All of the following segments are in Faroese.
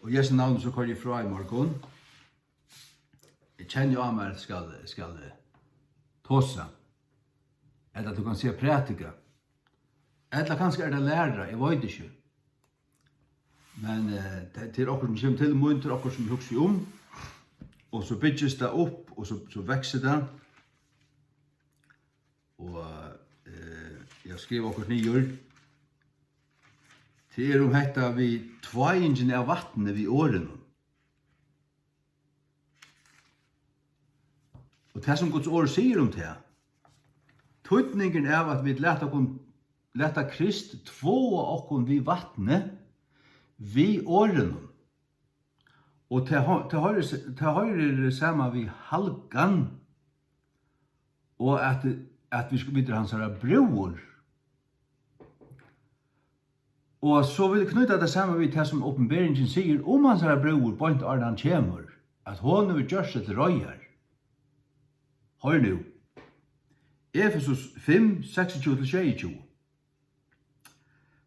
Og Jesu navn så kører jeg fra i morgen. Jeg kjenner jo av meg skal tåse. Eller du kan si prætika. Eller kanskje det lærer, jeg vet ikke. Men det akkurat som kommer til munn, det akkurat som vi husker om. Og så bygges det opp, og så vekser det. Og jeg skriver akkurat nyer. Det hetta vi tveiingen av vattnet vi årene. Og det som Guds ord sier om det, tøytningen av at vi leta Krist tvåa okkon vi vattnet vi årene. Og til høyre sammen vi halkan, og at vi skulle videre hans her bror. Og så vil jeg knytte det samme vidt det som åpenberingen sier om hans her bror, på en år han kommer, at hun vil gjøre seg til røyer. Hør nå. Efesus 5, 26-22.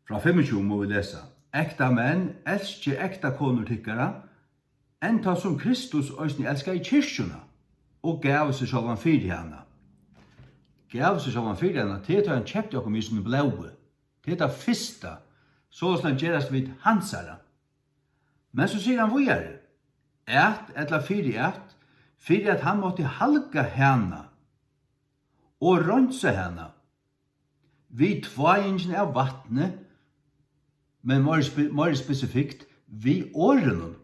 Fra 25 må vi lese. Ekta menn, elsker ekta koner tykkere, enta som Kristus øsni elsker i kyrkjuna, og gav seg sjåvan fyrir henne. Gav seg sjåvan fyrir henne, til han kjepte okkom i som blaue. Til det fyrsta, så han gjerast vid hansara. Men så sier han vågjere, fyrir at han måtte halka henne, og rønse henne, vid tveiingen av vattnet, men mer spesifikt, vid årene.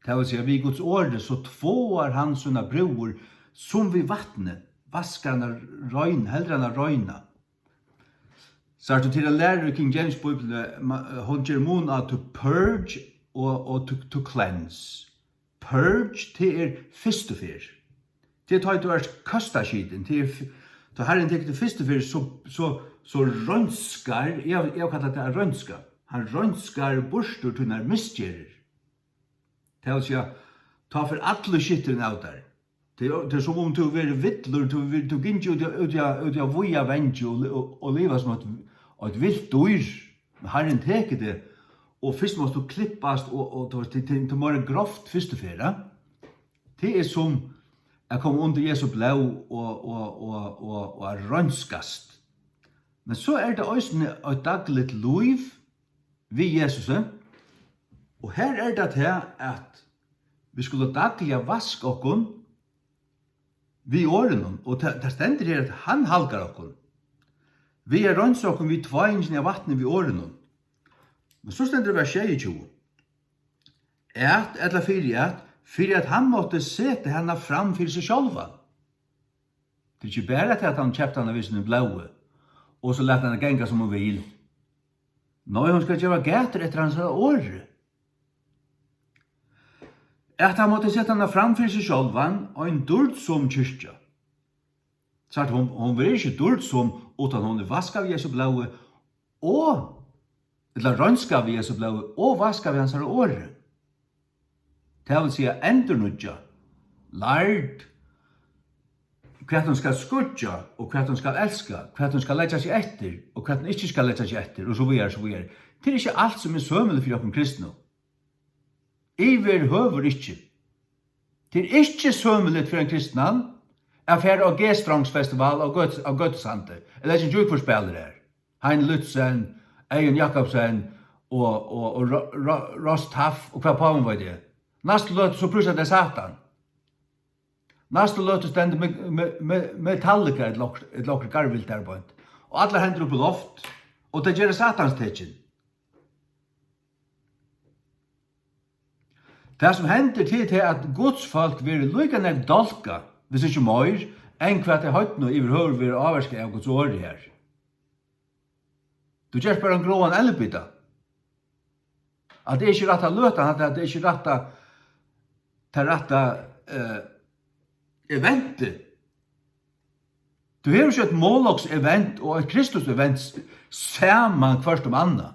Det vil si, vid Guds årene, så tvåar han sånne bror, som vid vattnet, vaskar han røyne, heldre han røyne. Så er det til å lære i King James Bibelen, hun gjør mån av to purge og to cleanse. Purge til første fyr. Det tar du kastaskiden. Da Herren tenker til første fyr, så rønskar, jeg kallar det rønskar. Han rønskar borstur til når misgjerer. Det vil si, ta for alle skitteren av der. Det er som om du vil vittler, du gynner ut av voja venge og leva som et vilt dyr. Herren teker det, og først måste du klippast, og til mer grovt førstefæra. Det er som jeg kom under Jesu blau og rønskast. Men så er det også et dagligt liv vi Jesus. Og her er det til at vi skulle daglig vaske okkon vi årene, og det stender her at han halkar okkon. Vi er rønns okkon vi tveiingen av vattnet vi årene. Men så stender det vers 22. Fyrir at han måtte sette henne fram fyrir seg sjálva. Det er ikke bare til at han kjøpte henne hvis hun er blaue, og så lette henne genga som hun vil. Nå hun skal gjøre gater etter hans åre. At han måtte sette henne fram fyrir seg sjálva, og en dård som kyrkja. Så at hun vil ikke dård som, utan hun er vaska av Jesu blaue, eller rønska av Jesu blaue, og vaska av hans åre. Det vil si endurnudja, lærd, hva hun skal skudja, og hva hun skal elska, hva hun skal leggja seg etter, og hva hun ikke skal leggja seg etter, og så videre. Det er ikke alt som er sømelig for dere kristne. Iver høver ikke. Det er ikke sømelig for en kristne, affær av G-Strongsfestival av Gøttesante, eller ikke jukforspillere her. Hein Lutzen, Eion Jakobsen, og Ross Taff, og hva på var det? Næste løte så plutselig det Satan. Næste løte stender Metallica et lokker garvilt der på. Og alle hender opp i loft, og det gjør Satans tekken. Det som hender til at Guds folk vil lykke ned dolka, hvis ikke mer, enn hva det høyt nå overhøver vil avverske av Guds åre her. Du gjør bare en gråan elbita. At det er ikke rett av løta, at det er ikke rett av til rette eventet. Du har jo ikke et målloks-event og et Kristus-event sammen først om annet.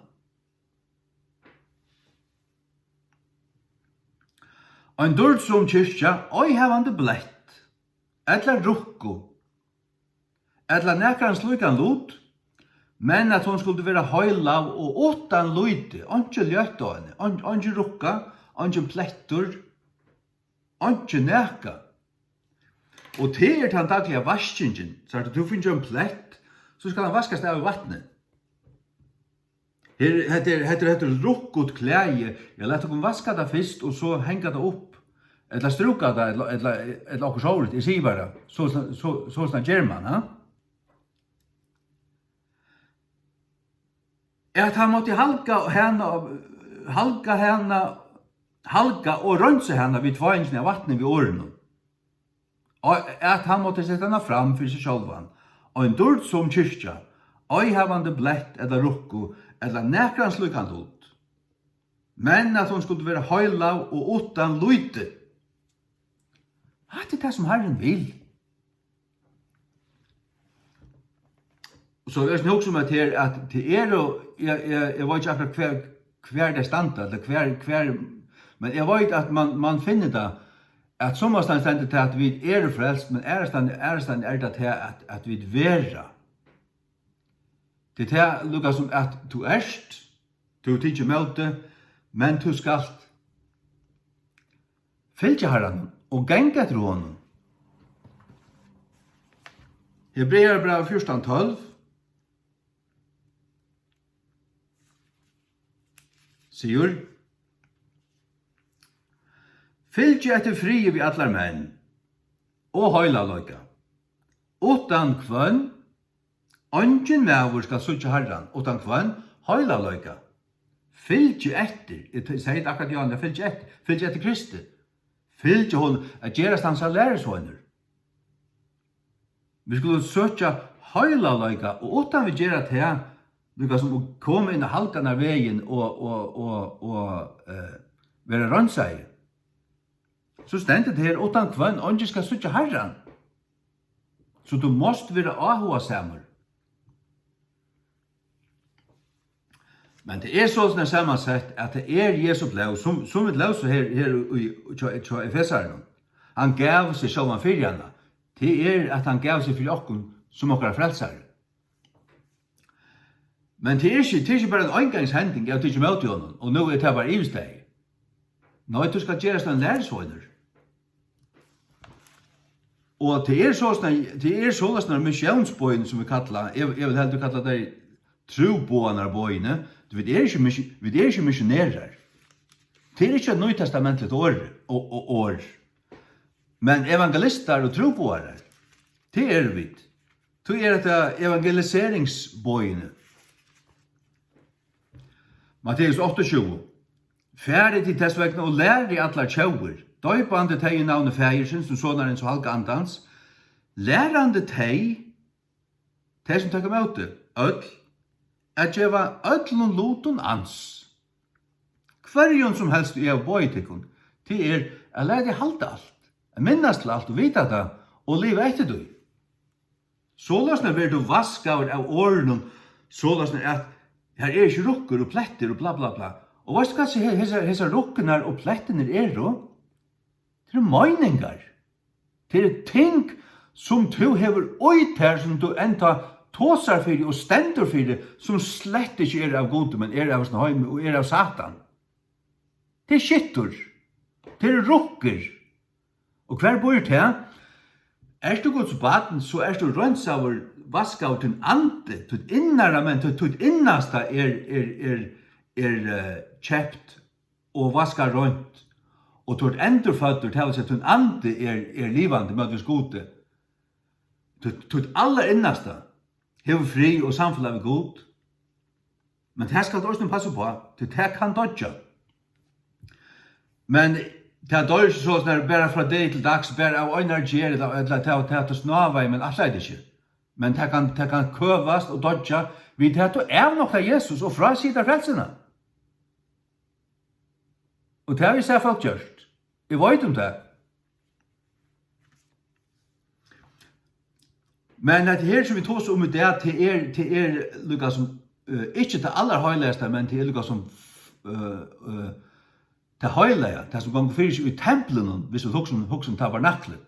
En dørd som kyrkja, oi hevande blett, etla rukko, etla nekrans lukan lut, men at hon skulle være høylav og åttan luyte, ikke ljøtt av henne, ikke rukka, ingen plettur, ingen neka. Og til den daglige vaskingen, så at du finner en plett, så skal han vaskast av vattnet. Heter rukkut klæje, jeg lette dem vaska det først, og så henga det opp, eller struka det, eller okkur såret, jeg sier bare, så sånn gjør man, ha? At han måtte halka og rønse henne vid tvangene av vattnet vid årene. Og at han måtte sette henne fram for seg sjølvan. Og en dård som kyrkja, og havande blett eller rukko, eller nekrans lukant ut. Men at hun skulle være høyla og utan lyte. Det det som Herren vil. Så jeg snakker som at det og jeg vet ikke akkurat hver det standa, eller hver, men jeg vet at man finner det, at sommerstand stender til at vi frelst, men ærestand det til at vi vera. Det lukka som at du du tidsi møte, men du skal fylgja Herren og ganga etter honom. Hebreerbrev 14:12 sier, fylgja etter frie vi allar menn, og høyla løyka. Utan kvønn, ongin mævur skal suttja Herran, utan kvønn, høyla løyka. Fylgja etter, jeg sier akkurat Jan, fylgja etter Kristi. Fylgja hon, at gerast hans av læresvåner. Vi skulle suttja høyla løyka, og utan vi gera til, lukka som å komme inn og halka denne veien og være rønnseg. Så stendet det her, utan kvann, ånden skal suttja Herran. Så du måst være ahoa samer. Men det sånn sammansett at det Jesu blod, som vi løser her i Efesaren. Han gav seg selv om fyrjana. Det at han gav seg for okken som okkar frelsare. Men det ikke bare en engangshending, jeg tykker møte honom, og nå det bare ivsteg. Nei, du skal gjøre en læresvåner. Og det sånne missionsbøyene som vi kallar, jeg vil helst kalla det trobånarbøyene, vi ikke missionerer. Det ikke et nøytestamentligt år. Men evangelister og trobåere, det vi. Det et evangeliseringsbøyene. Matteus 28. Færre til testvekkene og lære i atler tjauer. Døypande teg i navnet fægersen, som sånarens og halka andans. Lærande teg som teg med det, at djeva ødlun lutun ans. Hverjon som helst i av bøytikon, det å lære deg halda alt, minnast til alt og vita det, og liva etter du. Sålasne vil du vaskaver av åren, sålasne at her ikke rukker og pletter og bla bla bla. Og hva skal jeg si, hese rukkene og plettene da? Det meninger. Det ting som du hever oit her, som du enda tåsar fyrir og stendur fyrir, som slett ikke av gode, men av snøyme og av satan. Det skittur. Det rukker. Og hver bor til? Du Guds baden, så du rønnsaver vaska av din ande, ditt innara, men ditt innasta kjept og vaska rundt. Og ditt endurfødder til at din ande livande med Guds gode. Ditt aller innasta hever fri og samfunnet av god. Men det skal du også passe på, det kan dodja. Men det dør ikke sånn bare fra dag til dags, bare av energi, eller til at snava, men alt det ikke. Men det kan køvast og dodja, vi til at du nok av Jesus og fra sida frelsene. Og det har vi sett folk gjort. Jeg vet om det. Men det her som vi tås om det, det lukka som, ikke det aller høyligste, men det lukka som det høylige, det som gong fyrir seg i tempelen, hvis vi tok som tabernaklet.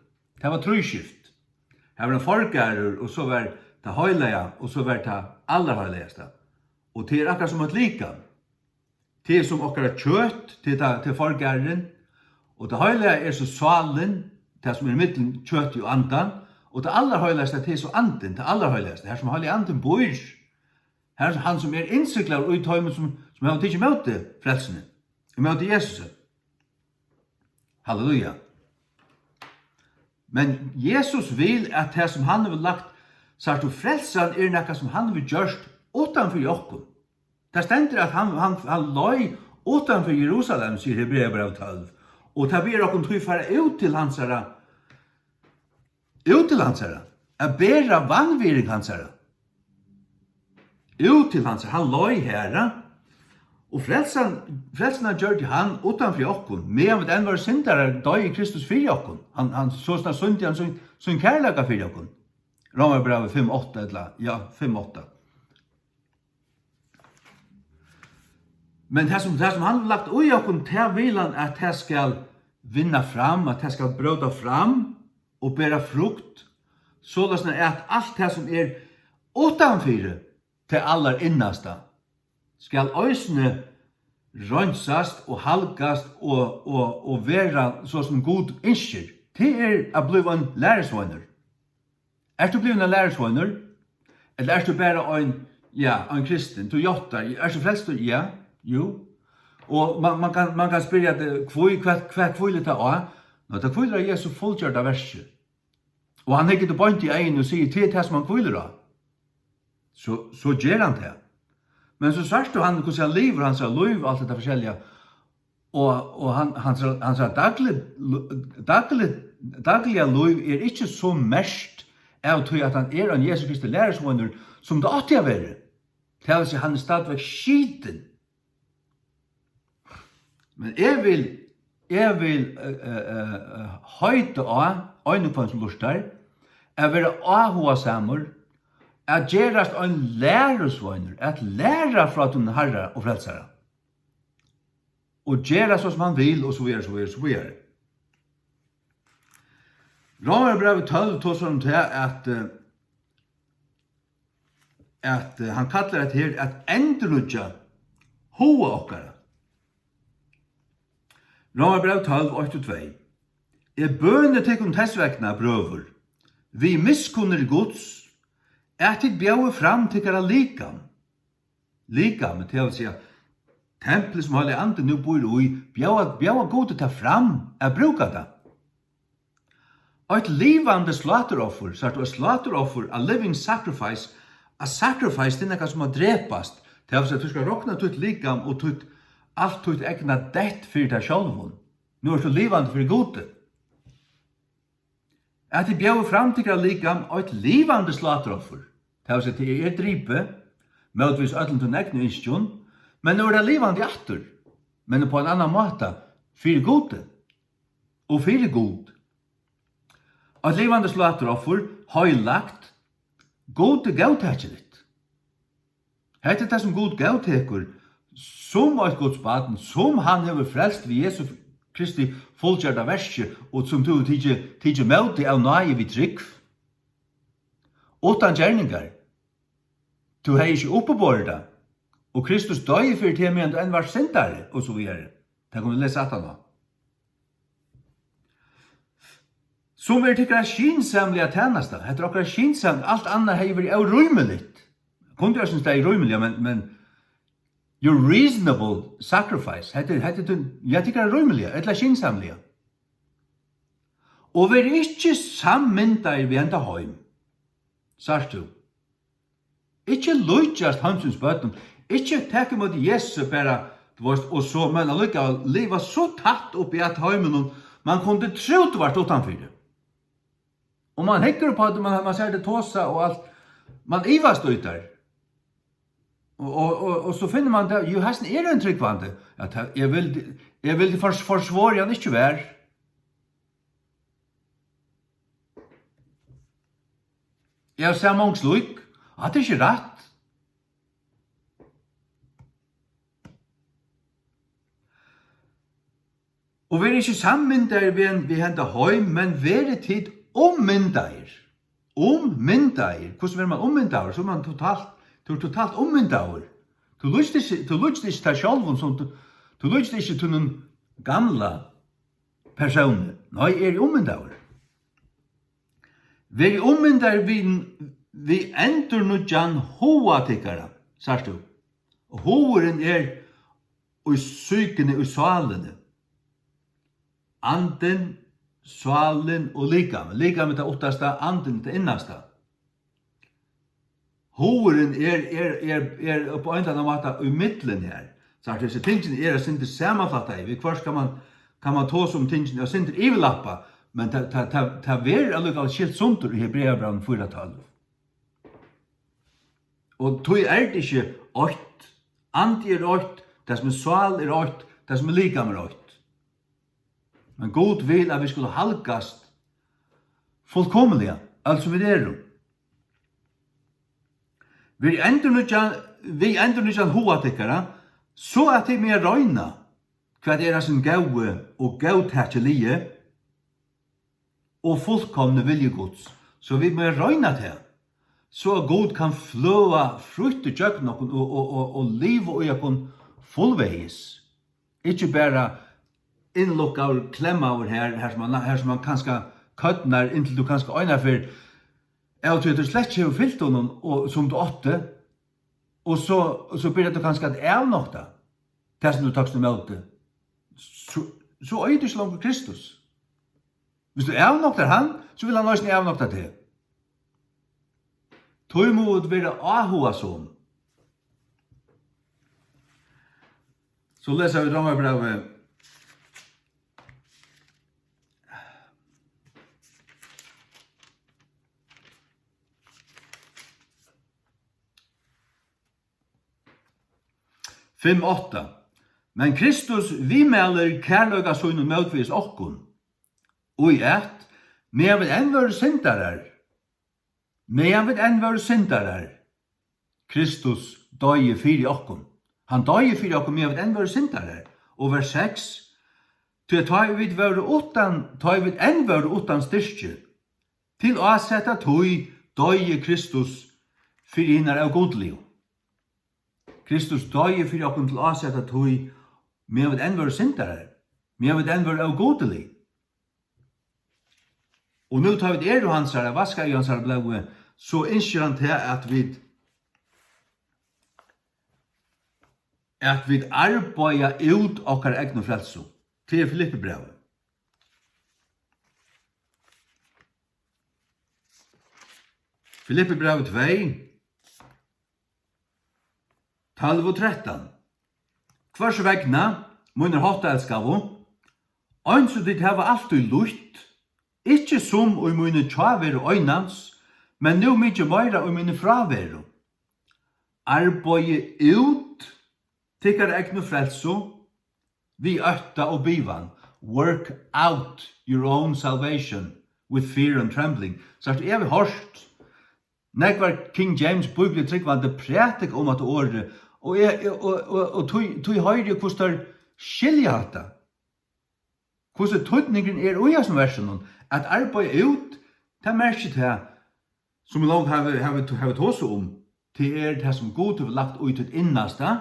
Det var trøyskift. Det var en forgærer, og så var det høylige, og så var det aller høyligste. Og det akkurat som et lika. Det som okkara kjøtt til forgæren, og det høylige så salen, det som mittelen kjøtt og andan, og det aller høyligste det så anden, det aller høyligste, her som høylig anden bor, her han som innsiklar og uttøymen som har tidsi møte frelsene, møte Jesus. Halleluja. Men Jesus vil at det som han har lagt, så at frelsan nekka som han har gjørst utanfor jokken. Det stender at han løy utanfor Jerusalem, sier Hebreerbrevet 12. Og det blir okkur tog fara ut til hansara, a bera vannviring hansara. Ut til hansara, han løy herra, og frelsen har gjort han utanfor jokken, medan vi enn var syndare døy i Kristus fyrir jokken. Han såsna sundi han sin kærlega fyrir jokken. Romerbrevet 5:8, eller 5:8. Men det som han har lagt ui jokken, det vil han at det skal vinna fram, at det skal brøda fram og bæra frukt, således at alt det som utanfyrir til allar innasta, skal øysene rønsast og halgast og vera så som god innskjer. Det a bliva en læresvøyner. Du bliva en læresvøyner? Eller du bare en kristen? Du jottar? Du frelst? Ja. Jo. Og man kan spyrja hva kvillet det av? Nå, det kvillet av Jesu fullgjørd av verset. Og han ikke bøynt i egen og sier til det som han kvillet av. Så gjør han det. Men så svarst han hvordan han lever, han sa liv, alt dette forskjellige. Og han sa daglige liv ikke så mest av tog at han en Jesu Kristi læresvåner som det åtte jeg være. Det vil si han stadigvæk skiten. Men jeg vil høyte av øynekvannslustar, jeg vil avhåa samur, at gerast en læresvøyner, at læra fra den herre og frelsere. Og gerast som han vil, og så videre. Romerbrevet 12 tås om til at han kallar det her at endrudja hoa okkara. Romerbrevet 12:8-2. Bønne tekkum tessvekna, brøver, vi miskunner Guds, at det bjau fram til kara likam. Likam, det vil si templet som Hellig Ande nu bor i, bjau god ta fram, bruka det. Et livande slateroffer, så et slateroffer, a living sacrifice, a sacrifice, det nekka som drepast, det vil si at du skal råkna tutt likam og tutt alt tutt egna dett fyrir deg sjálvun. Nu du livande fyrir gode. At det bjau fram til kara likam, et livande slateroffer, det vil si at det dripe, møtvis öllum til negnu innskjun, men nu det livande aftur, men på en annan måte, fyrir gode, og fyrir god. Et livande slateroffer, høylagt, gode gautækjelit. Hette det som god gautækur, som et Guds baden, som han hever frelst ved Jesu Kristi fullgjørda verset, og som du tidje møte av nøye vid trygg. Utan gjerningar. Du har ikke oppeborda, og Kristus døy for til med enn var syndare, og så videre. Det kan vi lese at han nå. Som tykkara skinsamlige tjeneste, heter okkara skinsamlige, alt annet hever er rymelig. Kunne jeg synes det er rymelig, men your reasonable sacrifice, jeg tykker er rymelig, etla skinsamlige. Og vi er ikke sammynda vi enda heim. Sart du? Ikke lujtjast hansens bøtten, ikke tekke mot Jesus bare, og så, men allikevel, livet så tatt opp i et heimen, man kunne tro det var utanfor det. Og man hekker på det, man ser det tåsa og alt, man ivast ut der. Og så finner man det, jo hesten en tryggvande, at jeg vil forsvare han ikke være. Jeg ser mange slik, at det ikke rett. Og vi er ikke sammyndager vi henter høy, men vi er tid ommyndager. Ommyndager. Hvordan vil man ommyndager? Så er man totalt ommyndager. Du lyst ikke til sjálfum som du lyst ikke til den gamla personen. Nei, omyndaver. Vi omyndar vi endur nudjan hoa tikkara, sagst du. Og hoeren og sykene og salene. Anden, salen og likam. Likam er det åttasta, anden det innasta. Hoeren på en eller annen måte i middelen her. Sagt, disse tingene sinter samanfatta i. Først kan man ta som tingene sinter ivelappa, men ta ver allukal skilt sunter i Hebreabraun 4:12. Og tog det ikke 8. Andi 8, det som sval 8, det som likam 8. Men God vil at vi skulle halkast fullkomliga, altså vi Vi endur nudjan hoa tikkara, så at de mer røyna hva sin gaue og gautætjelige og fullkomne viljegods. Så vi mer røyna til, så God kan fløa frukt i kjøkken og liv og jakon fullveis. Ikke bare innlukka og klemma over her som man kanskje køttnar inntil du kanskje øynar for og du slett ikke har fyllt honom som du åtte, og så blir det kanskje at avnokta det som du takst med det. Så øyder du ikke langt Kristus. Hvis du avnoktar han, så vil han også avnokta til. Tog mod være ahoa sånn. Så leser vi Romerbrevet 5:8. Men Kristus vimeler kærløga søgnen møtvis okkun. Og i ett, men vi enn var syndarar. Kristus døye fyri okkun. Han døye fyri okkun, men vi enn var syndarar. Og vers 6. Til ta vi enn var utan styrke. Til å sette tøy døye Kristus fyri hinnar av godliv. Kristus døye fyrir okkur til å sette tøy, men vi enn var syndarar, men vi enn var av godelig. Og nå tar vi hansara, vaskar i hansara blåe, så innskjer han til at vi arbeida ut okkar egnu frelso, til Filippibrevet. Filippibrevet 2, 12 og 13. Hvers vegna, munner hataelskavo, ønsker ditt hava alltid lutt, ikkje som og munner tjaveru øynans, men nu mykje meira og munner fraveru. Arbeid ut, tikkar egnu frelso, vi øtta og bivan, work out your own salvation with fear and trembling. Så jeg har hørt, nekvar King James Bibelen tryggvande prætik om at året, og tog høyre hvordan skilja hatta. Hvordan tøytningen uja som versen, at arbeid ut, det merker til, som vi langt har tåse om, til det som God har lagt ut til innasta,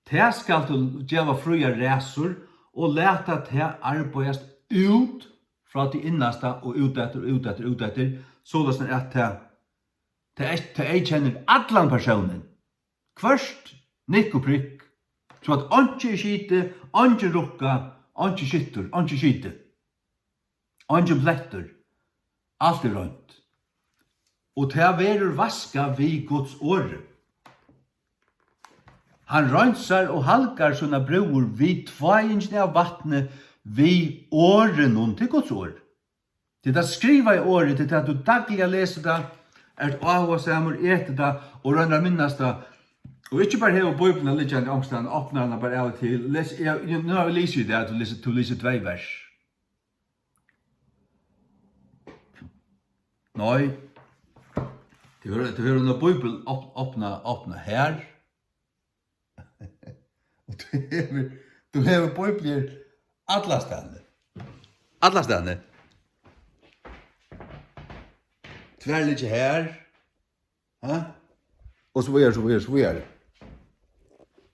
det skal du gjeva fruja resur, og leta til arbeidast ut fra til innasta, og utetter, sånn at til jeg kjenner allan personen, Først, nikk og prikk, så at anki skite, anki rukka, anki skittur, anki skite, anki bletter, alt rønt. Og til verur vaska vi Guds åre. Han røntsar og halkar sånne bror vi tvaingsne av vattnet vi åren til Guds år. Til det skriva i året, til at du dagliga leser det, avhåsamur, etter det, og rønner minnast det, og ikke bare hever Bibelen litt i omstand, åpner han bare av og til. Nå har vi lyst det at du lyser 2 vers. Nei, du hører når Bibelen åpner her. Og du hever Bibelen alle stedene. Alle stedene. Tverlig her. Og så videre.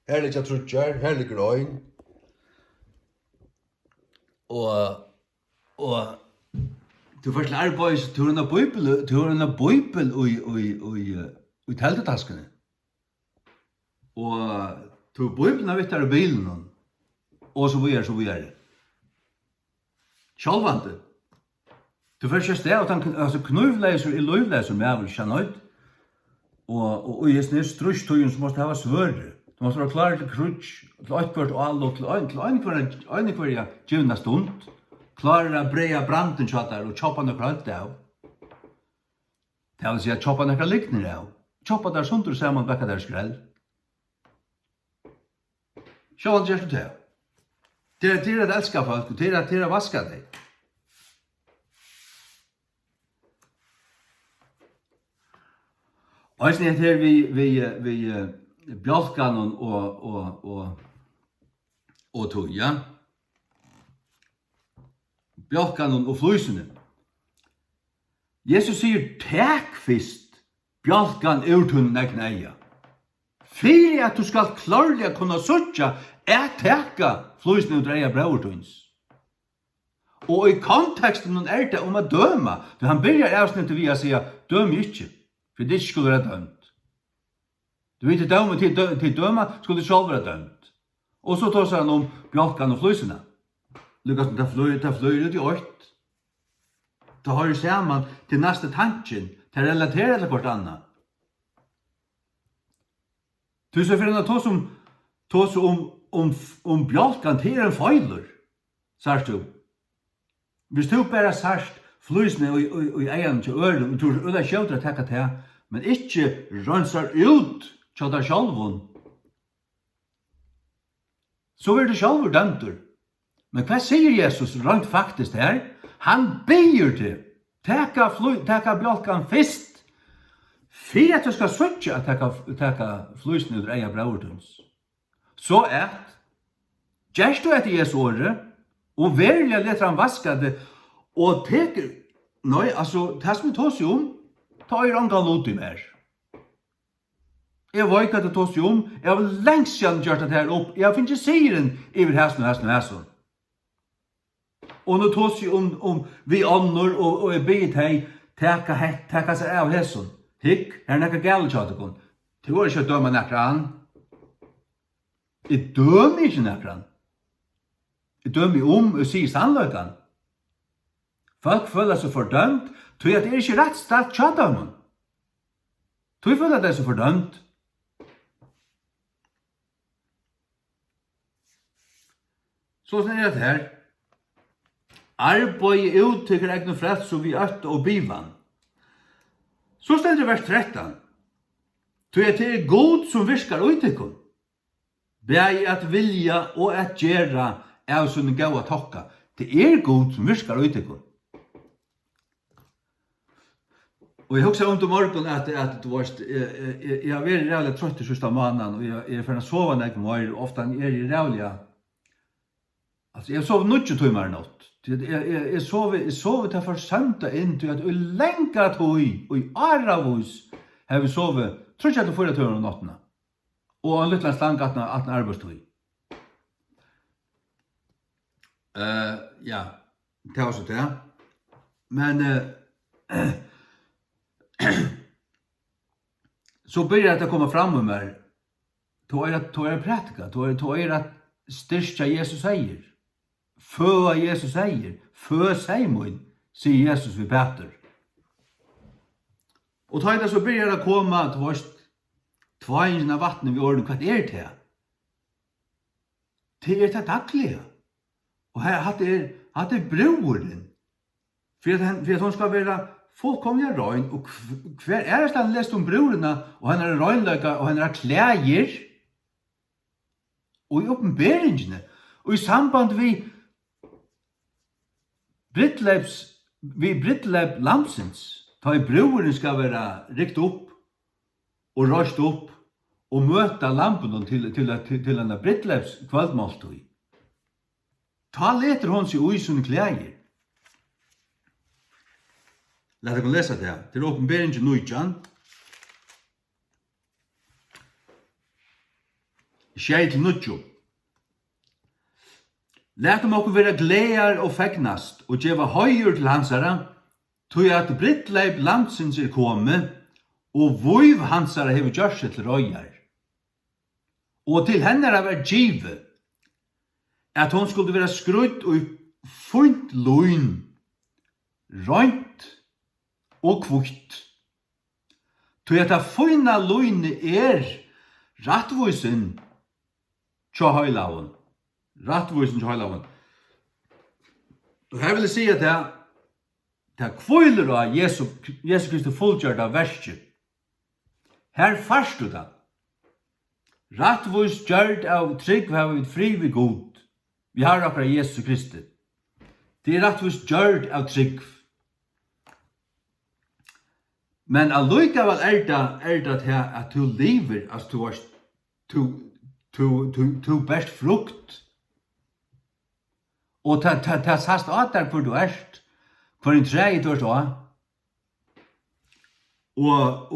Her ligger trutjar, her ligger øyn. Og du først til arbeids, du har en bøybel i teltetaskene. Og du bøybelen har vittar i bilen, og så videre. Sjálvandi. Du først just det, at han altså knøvleser i løvleser med vel kjennøyt. Og i snitt strushtøyen så måste hava svøre. Du måste være klar til krutsk, til eitkvart og all, og til einkvarja givna stund. Klarar å breia branden tjattar og choppa nokra alt av. Det vil si at choppa nokra likner av. Choppa der sundur saman bekka der skrell. Sjå alt gjerst du til. Det er at elska folk, og det er at vaska deg. Og jeg her vi bjalkan og tog, ja. Bjalkan og flysene. Jesus sier, tek fyrst bjalkan urtunnen eg neia. Fyrir at du skal klarlega kunna suttja, teka flysene ut eia braurtuns. Og i konteksten er det om å døma. For han byrjar avsnittet via å si, døm ikkje, for det skulle være dømt. Du vet ikke døme til døma, skulle du selv være dømt. Og så tar han om bjalkan og flysene. Lukas som det fløyer ut i årt. Det har jo saman til neste tanken, til relaterer til hvort annet. Du ser for henne tås om bjalkan til en feiler, sørst du. Hvis du bare sørst flysene i egen til øren, og du er øde kjøter å tekka til, men ikke rønser ut til deg sjalvun, så vil du sjalvur dømtur. Men hva sier Jesus rent faktisk her? Han ber til, teka bjalkan fyrst, for at du skal søtja at teka flysene ut eia braurtuns. Så gjerst du etter Jesu året, og verlig leter han vaska det, og teker, nei, altså, det som vi tås jo ta i rangan lot i mer. Jeg var ikke at det tås jo jeg har lengst siden gjort det her opp, jeg finner ikke sieren iver hæsen. Og nå tås jo vi ånder, og jeg bygd hei, teka seg av hæsen. Hikk, her nekka gale tjatekon. Det går ikke å døme nekran. Jeg dømer ikke nekran. Jeg dømer og sier sannløykan. Folk føler seg fordømt, tror at det er ikke rett start tjadømmen. Tror føler at det er så fordømt. Så er det her. Arbeid ut til egne frett som vi øtte og bivan. Så stender det vers 13. Tror at det er god som virkar utikon. Bæg at vilja og at gjera av sånne gaua tokka. Det er god som virkar utikon. Og jeg husker om morgen at du varst, jeg har vært rævlig trøtt i sista måneden, og jeg er ferdig å sove nek mer, og ofte er jeg rævlig. Altså, jeg sov 90 timer natt. Jeg sov til for søndag inn til at jeg lenka tog, og i Aravus har vi sovet 34 timer om nattene. Og en liten slang 18 arbeidstøy. Ja, det var så det. Men så börjar det komma fram med mig. Då är praktika, då är att styrka Jesus säger. För Jesus säger, för Simon säger Jesus vid Peter. Och då är det så börjar det komma att först tvåingen av vattnet vid orden, vad är det? Det är det dagliga. Och här hade broren. För att hon ska vara fullkomlig røgn, og hver er det han lest om brorene, og han er røgnløyga, og han er klæger, og i oppenberingene, og i samband vi Brittleib Lamsens, da i broren skal være rikt opp, og røst opp, og møte lampen til en Brittleibs kvöldmåltøy. Ta leter hon seg ui sånne klæger. Lad deg lese det her. Til åpenberingen 19. Skjei til nutjo. Lætum okkur vera glear og fegnast og geva høyur til hansara, tog at brittleip landsins komi, og vuiv hansara hefur gjørt seg til røyar. Og til hennara var givet, at hon skulle vera skrudd og funt loin, røynt og kvutt. Tog at det fina loine rattvuisen tja høylaven. Rattvuisen tja høylaven. Og her vil jeg si at det kviler av Jesu Kristi fullgjørda verset. Her farst du det. Rattvus gjørd av trygg har vi fri ved god. Vi har akkurat Jesu Kristi. Det rattvus gjørd av trygg. Men allikevel det at du lever, altså du best frukt. Og ta sast at der hvor du for en tre du så. Og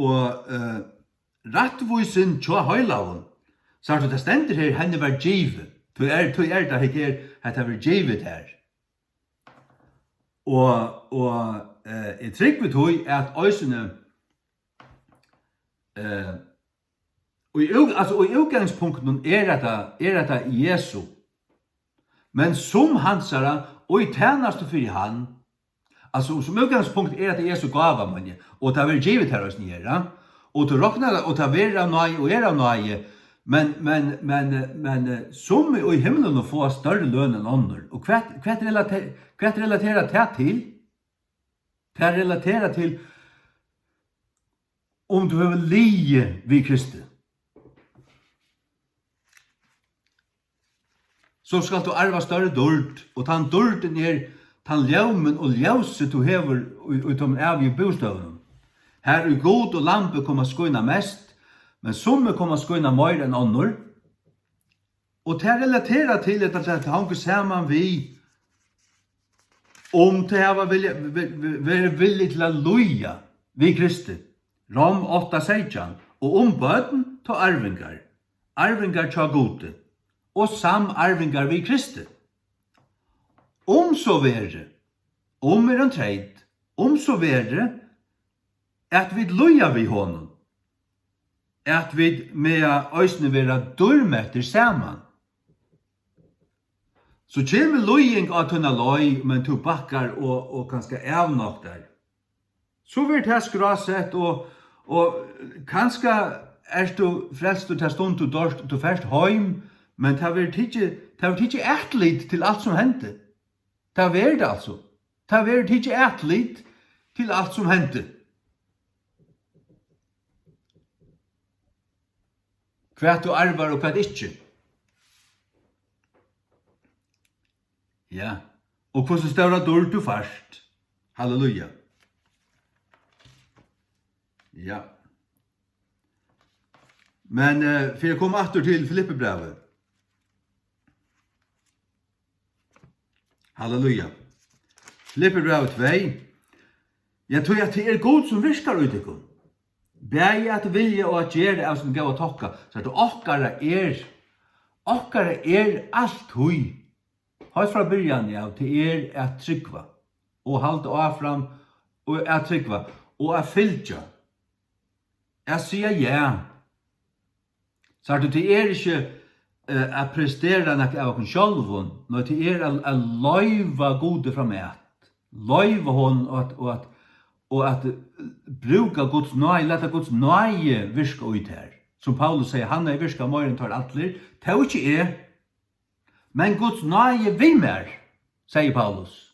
rattvuisen tja høylaven, så at det stender her, henne var givet. Du det her, at det var givet her. Og jeg trykker tog at øysene og i utgangspunkten det Jesu. Men som hansara, og i tjeneste for han, altså som utgangspunkt det Jesu gava, og det var givet her hos nere, og du råkner det, og det var av nøye, og av nøye, men som i himmelen få større løn enn ånder. Og hva relaterer det til? Det relaterer til om du har lie vid Kristi. Så skal du arva større dård, og tan dården tan ljaumen og ljauset du hever utom av i bostøvnen. Her i god og lampe kommer skoina mest, men somme kommer skoina mer enn ånder. Og det relaterer til at det hanker sammen vi om det var villig til å loja vid Kristi. Rom 8:16, og ombøten til arvingar. Arvingar tja gode, og samarvingar vid Kristi. Så vere, en treid, så vere, at vi loja vid honom. At vi med øysene vera dørmetter saman. Så kommer lojing av tunna loj, men to bakkar og kanskje avnoktar. Så vil det skrasett, og kanskje du frelst til stund du først heim, men det vil ikke ætlit til alt som hendte. Det vil det altså. Det vil ikke ætlit til alt som hendte. Hva du arvar og hva ikke. Ja, og hvordan større dår du først. Halleluja. Ja. Men for jeg kom atter til Filippebrevet. Halleluja. Filippebrevet 2. Jeg tror at det god som virkar ut i kun. Bæg at vilja og at gjøre av som gav og tokka, så at okkara alt hui. Høyt fra byrjan, ja, til at tryggva, og halda av fram, og at tryggva, og at fylgja. Jeg sier ja. Så at det ikke at prestera nek av okkur sjálfun, når det a loiva gode fra meg, loiva hon og at bruka Guds nøye, leta Guds nøye virka ut her. Som Paulus sier, han virka mer enn tar atler, det ikke men Guds nøye vi mer, sier Paulus.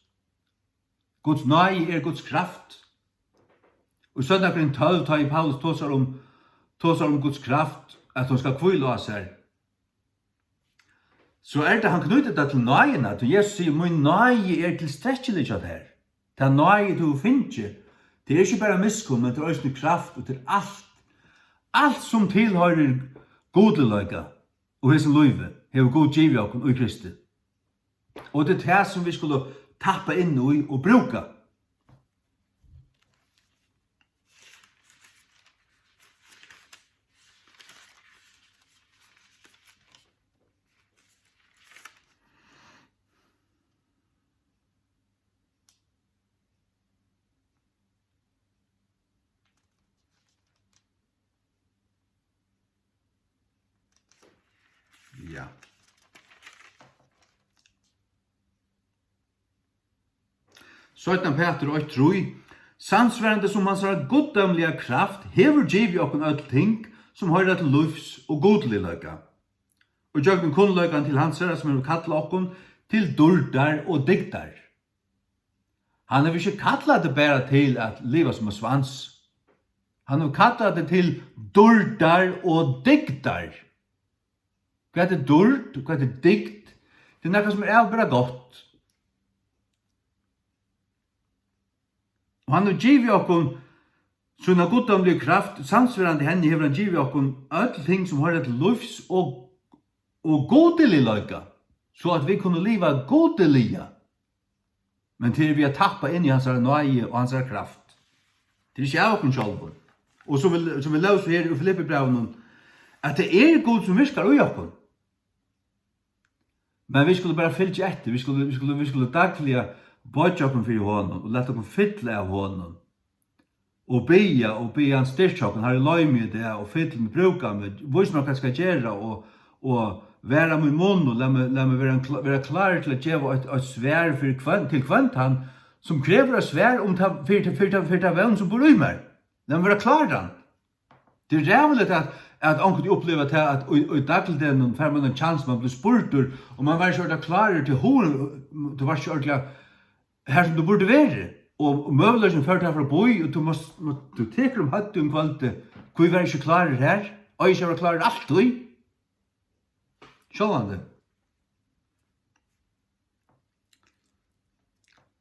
Guds nøye Guds kraft. Og så er det 12 tar i Paulus tåsar om Guds kraft, at hun skal kvile av seg. Så det han knyttet det til nøyene, at Jesus sier, min nøye tilstrekkelig til her. Det nøye du finner, det ikke bare miskunn, men det også kraft, og til alt. Alt som tilhører godeløyga, og hese løyve, hever god givet okken i Kristi. Og det det som vi skulle tappe inn i og bruka. Ja. Søytan Peter 8:3. Samsvarende som hans guddamliga kraft hever givet okken öll ting som høyrer til lufs og godligløyga. Og gjøgnen kunnløygan til hans som hever kalla okken til durdar og digdar. Han hever ikke kallat det bare til at liva som svans. Han hever kallat det til durdar og digdar. Hva er durd, hva er digd? Det er noe som bara godt. Og han har givet okken sånne guddomlige kraft, samsvarende henne hever han givet okken alle ting som hører til lufs og godelig løyga, så at vi kunne liva godelige. Men til vi har tappet inn i hans nøye og hans kraft. Det er ikke av okken selv. Og som vi løser her i Filippi-brevnen, at det er god som virkar ui okken. Men vi skulle bare fylke etter, vi skulle daglige bøtja okken fyrir hånden, og lette okken fylle av hånden. Og be han styrke okken, har i løyme det, og fylle med bruka med, vis meg hva jeg skal gjøre, og være med munn, og la meg være klar til å gjøre et svær til kvant han, som krever et svær om fyrir venn som bor i meg. La meg være klar han. Det er rævlig at onkel opplever at i dagligdagen får man en chans, man blir spurtur, og man var ikke ordentlig klar til horen, du var ikke ordentlig her som du burde være. Og møvler som ført her fra boi, og du teker hatt kvalitet, hvor vi var ikke klar her, og ikke var klar alltid. Sjålande.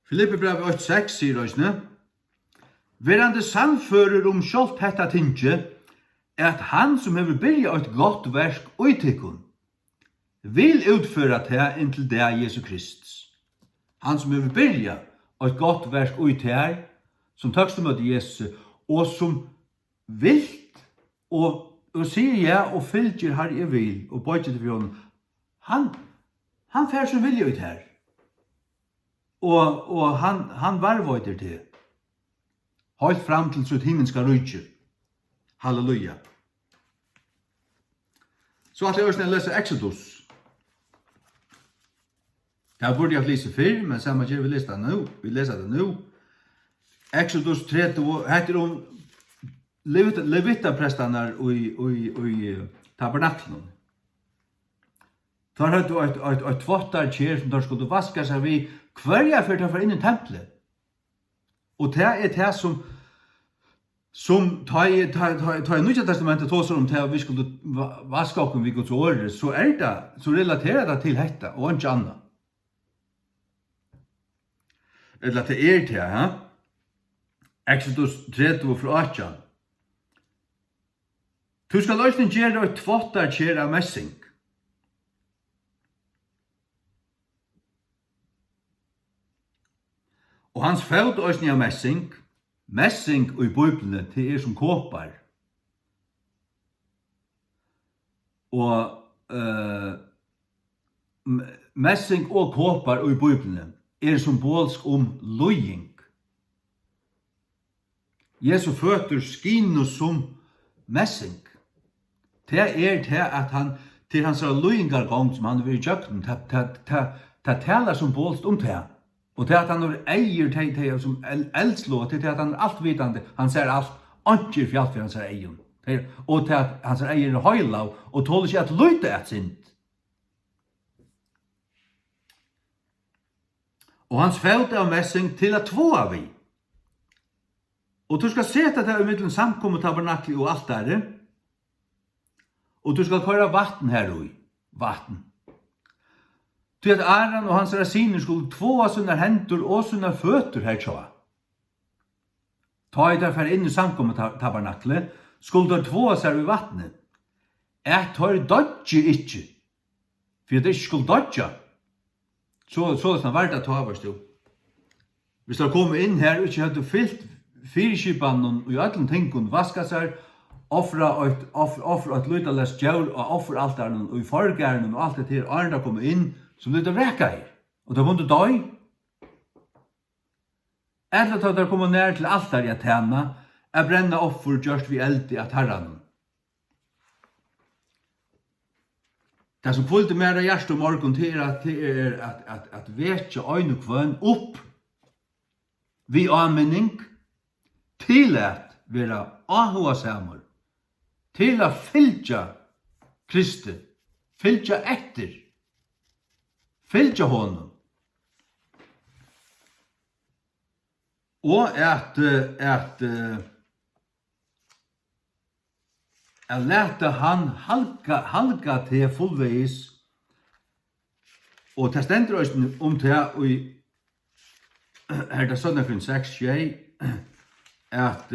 Filippi brev 8:6 sier oss, verande sannfører sjålt hetta tinge, at han som hever byrja et godt verk uitikkun, vil utføre det inntil det av Jesu Kristus. Han som hever byrja et godt verk uitikkun, som takst om at Jesus, og som vilt, og sier ja, og fylgjer her jeg vil, og bøyger til fjorden, han fær som vilja ut her. Og han varvøyder det. Helt fram til sitt himmelska rydje. Halleluja. Så at jeg også leser Exodus. Det burde jeg lese før, men samme gjør vi leser det nå. Vi leser det nå. Exodus 30, heter Levita-prestene i tabernaklen. Der hadde du et tvottarkjer som der skulle vaske seg vid hver for å få inn i tempelet. Og det er det som ta i Nya Testamentet tåser om det vi skulle vaske oss vid Guds åre, så relaterer det til dette og ikke annet. Eller til til, ja? Exodus 30 fra 8. Du skal løsning gjøre et tvottarkjer av messing. Og hans fævd òsni av messing og i Bibelen til som kåpar. Og messing og kåpar og i Bibelen symbolsk løying. Jesu føtter skinu som messing. Det det at han til hans løyingargång som han vil i kjøkken, det taler symbolsk det. Og til at han eier det som eldslå, til at han altvitande, han ser alt, ikke fjalt for hans egen. Og til at hans eier høylav, og tåler ikke at løyte et sint. Og hans felt av messing til at tvåa vi. Og du skal sette det i middelen samkommet tabernakli og alt der. Og du skal køyre vatten her ui. Vatten. Til at Aron og hans rasiner skulle tvåa sine hendur og sine føtter her tjåa. Ta i derfor inn i samkommet tabernakle, skulle de tvåa seg i vattnet. Tar dodge ikke. For det ikke skulle dodge. Så det er verdt at ta av oss jo. Hvis de kommer inn her og ikke hadde fyllt fyrskipanen og i alle tingene, vaska seg, offra et lytales djør og offeraltaren og i forgæren og alt det til, og andre kommer inn, så blir det vekka her. Og det kunne døy. Eller at de kommer nær til altar i Athena, brenna offer gjørst vi eld i Atherran. Det som kvulde mer av hjärst morgon till att vekja øyne kvøn opp vi anmenning til at vera ahuga samar, til at fylgja Kristi, fylgja etter, fylgja honom. Og at leta han halga til fullveis, og det stendur også om det i her det sånn for 6-6, at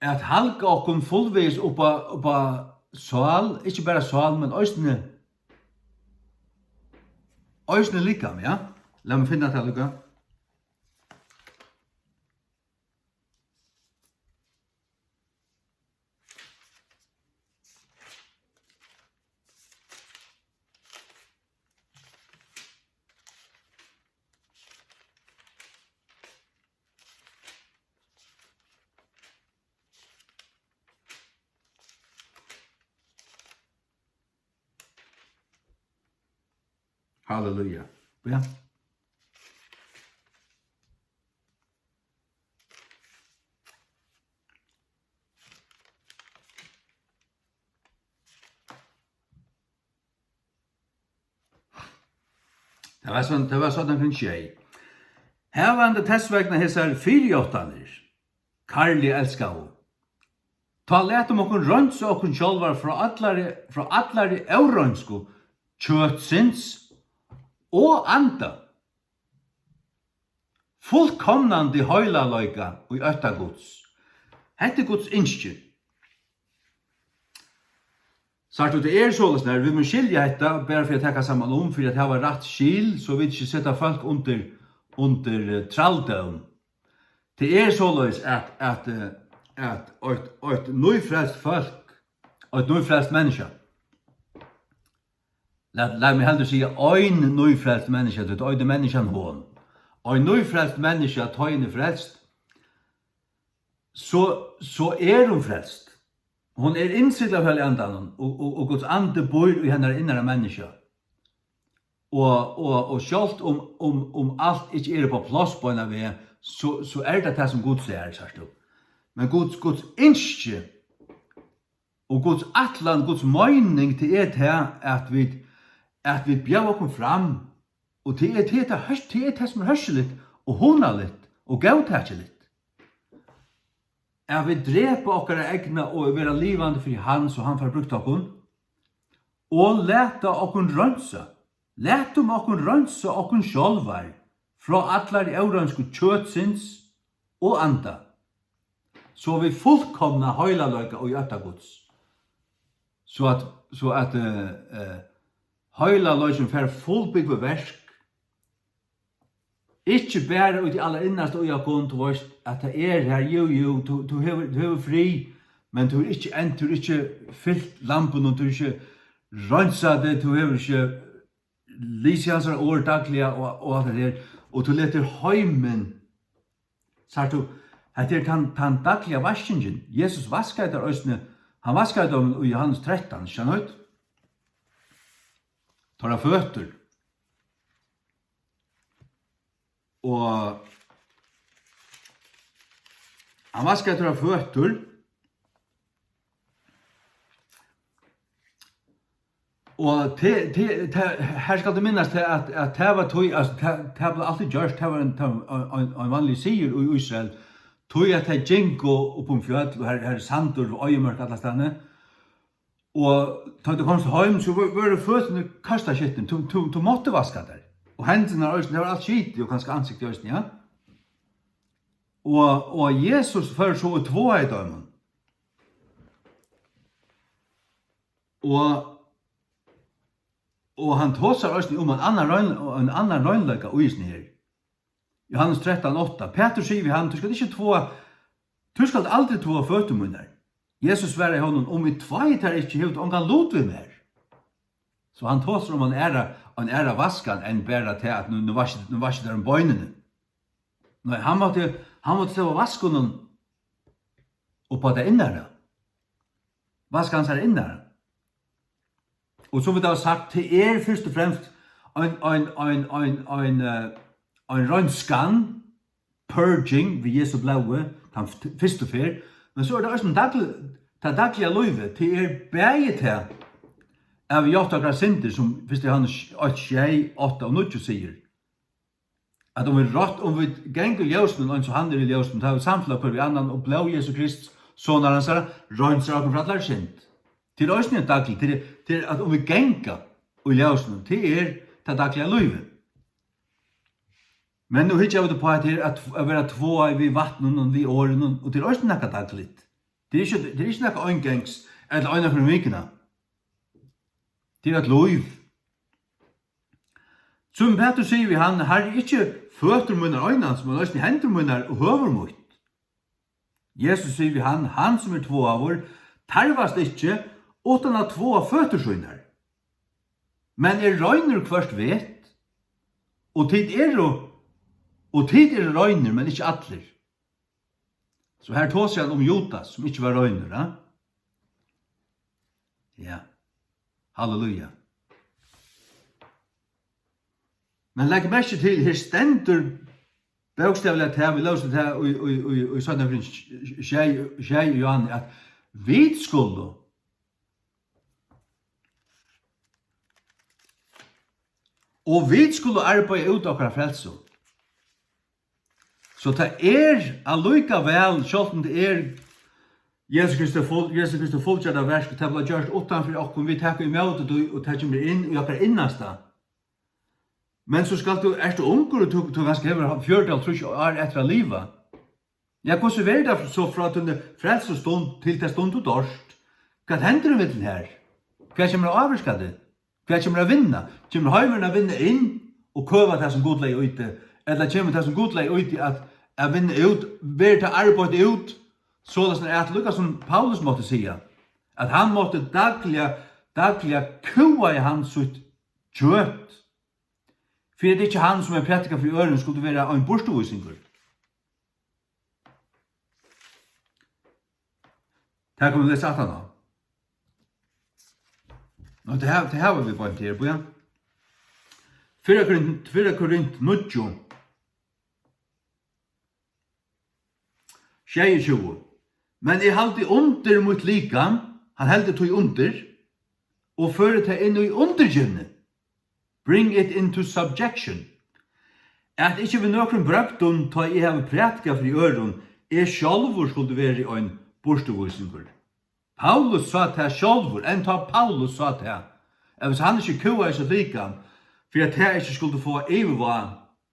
at halga okkom fullveis oppa sal, ikke bare sal, men øysne likam, ja? La meg finne det lukka. Halleluja. Ja. Det var sånn kring tjej. Her var det testvegna hesar 48-aner. Karli elskau. Ta letum okkur rønns og okkur sjálvar fra allari eurønsku kjøtsins og anda. Fullkomnandi høylaløyga og øtta Guds. Hette Guds innskje. Sagt det såles när vi må skilja detta bara för att ta samman för att det var rätt skil så vi inte sätta folk under tralldom. Det såles att ett nyfrälst folk, ett nyfrälst människa. Låt mig hellre säga en nyfrälst människa, det är människan hon. En nyfrälst människa tar in frälst. Så hon frälst. Hon insikt av Hellige Andan og Guds ande bor i hennar innere menneske. Og sjálft om alt ikke på plass på en vei, så det som Gud sier, sagt du. Men Guds innskje og Guds atlan, Guds mening til at vi bjør okkur fram, og til det som hørselig og honaligt og gautakelig. Jeg vil drepe okkara egna og være livande for han, så han får brukt okkun. Og leta okkun rønsa. Letum okkun rønsa okkun sjálvar fra allar eurønsku kjøtsins og anda. Så vi fullkomna høylaløyga og gjøtta Guds. Så at høylaløyga fer fullbygg ved versk. Ikke bare ut i aller innast og jeg kun til vårt at det her, du har fri, men du har ikke fyllt lampen, og du har ikke rønsa det, du har ikke lysjansar årdaglige og alt det der, og du leter høymen, sagt du, at det den daglige vaskingen, Jesus vaskar der østene, han vaskar dem i Johannes 13, skjønner du? Tar føtter. Og han vaskar etter føtter. Og her skal det minnes til at det var tog, altså det ble alltid gjørst, det var en vanlig sier i Israel, tog at det gikk opp om fjøtt, og her sandur og øyemørk alle stedene. Og da du kom til hjem, så var det føttene kastet skitten, du måtte vaske der. Og hendene og øyne, det var alt skit, og kanskje ansikt i øyne, ja. Og Jesus fører så två i dømen. Og han tåsar øyne om en annan røgnløyga og øyne her. Johannes 13:8. Peter sier vi han, du skal aldri två føtemunner. Jesus svarer i honom, om vi tveit her ikke hevd, om han lot vi mer. Så han tåsar om en æra vaskan enn bæra til at nu var ikke der om bøynene. Nei, han måtte se vaskunnen oppa det innere. Vaska hans her innere. Og som vi da har sagt, til først og fremst en rønskan, purging ved Jesu blaue, den første fer, men så det også en daglige løyve, til bæget her, av gjort akkurat synder, som hvis han 8, 8 og 9 sier, at om vi ganger ljøsnen, og så handler i ljøsnen, tar vi samfunnet på vi annan, og blå Jesu Krist, så når han sier, rønser akkurat for alle synd. Til også en daglig, til at om vi ganger i ljøsnen, til det daglige løyve. Men nu hittar vi på at være två vid vattnen og vid åren, og til også nekka dagligt. Det er ikke nekka øyngengs, eller øyne for vikene. Det er et lov. Som Petrus sier vi han, her er ikke føtter munner øynene, men også hender munner og høver mot. Jesus sier vi han som er två av vår, tarvast ikke, utan at två av føtter sønner. Men røyner først vet, og tid røyner, men ikke atler. Så her tås han om Judas, som ikke var røyner. Ja? Ja. Halleluja. Men legg mest til, her stendur bokstavlig at vi løser det her i Søndagen Sjei Johan, at vi skulle og vi skulle arbeide ut akkurat frelse. Så det allikevel, selv om det Jesus Kristus fulltjert av versk, det ble gjort utenfor oss, vi tar imot det, og tar kommer inn i akkurat innast. Men så skal du, du unger, og du ganske hever 40 år etter livet. Ja, hvordan er det så fra at du frelse stund til det stund du dørst? Hva hender du med den her? Hva kommer å avvarske det? Hva kommer å vinne? Kommer høymerne å vinne inn og køve det som godleg ute? Eller kommer det som godleg ute at vinne ut, være til arbeid ut, så det er at lukka som Paulus måtte sige, at han måtte daglig kua i hans sitt kjøtt. For det er ikke han som er prætika for øren skulle være en borstovisingur. Det her kommer vi lese at han da. Og det her var vi på en tid, ja. 4 Korint 9. 22. Men jeg halte under mot likam, han heldte tog under, og fører det inn i undergivne. Bring it into subjection. At ikke vi nøkron brakton ta i heve prætka fri øron, sjálvur skulle være en borstovisingur. Paulus sa til sjálvur, enn ta Paulus sa til. Hvis han ikke kua i seg likam, for at jeg ikke skulle få overvann